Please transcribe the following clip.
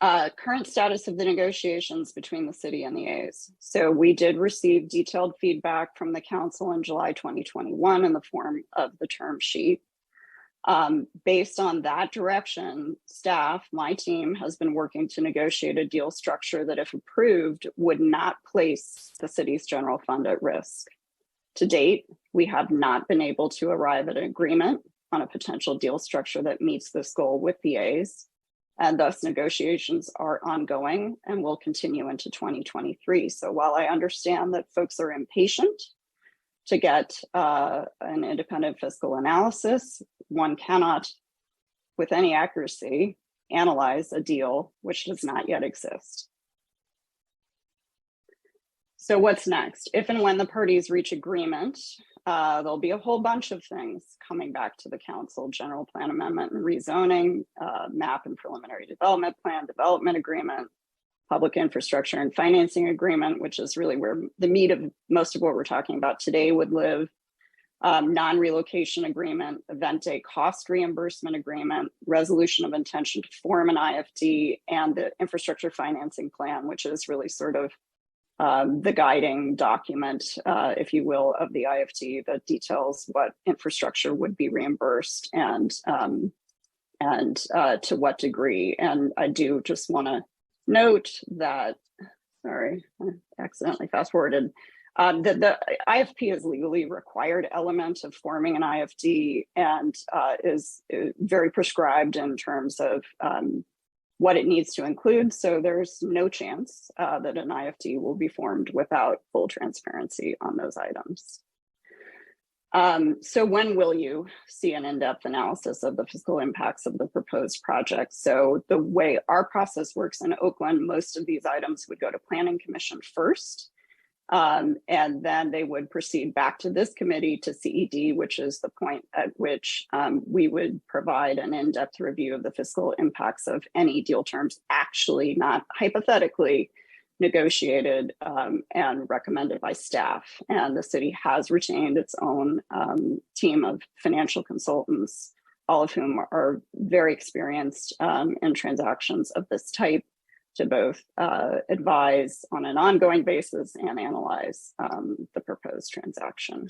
Current status of the negotiations between the city and the A's. So we did receive detailed feedback from the council in July 2021 in the form of the term sheet. Based on that direction, staff, my team, has been working to negotiate a deal structure that, if approved, would not place the city's general fund at risk. To date, we have not been able to arrive at an agreement on a potential deal structure that meets this goal with the A's, and thus negotiations are ongoing and will continue into 2023. So while I understand that folks are impatient to get an independent fiscal analysis, one cannot, with any accuracy, analyze a deal which does not yet exist. So what's next? If and when the parties reach agreement, there'll be a whole bunch of things coming back to the council: general plan amendment and rezoning, map and preliminary development plan, development agreement, public infrastructure and financing agreement, which is really where the meat of most of what we're talking about today would live, non-relocation agreement, event day cost reimbursement agreement, resolution of intention to form an IFD, and the infrastructure financing plan, which is really sort of the guiding document, if you will, of the IFD that details what infrastructure would be reimbursed and to what degree. And I do just want to note that, sorry, I accidentally fast forwarded, that the IFP is legally required element of forming an IFD and is very prescribed in terms of what it needs to include. So there's no chance that an IFD will be formed without full transparency on those items. So when will you see an in-depth analysis of the fiscal impacts of the proposed project? So the way our process works in Oakland, most of these items would go to Planning Commission first. And then they would proceed back to this committee to CED, which is the point at which we would provide an in-depth review of the fiscal impacts of any deal terms actually, not hypothetically, negotiated and recommended by staff. And the city has retained its own team of financial consultants, all of whom are very experienced in transactions of this type, to both advise on an ongoing basis and analyze the proposed transaction.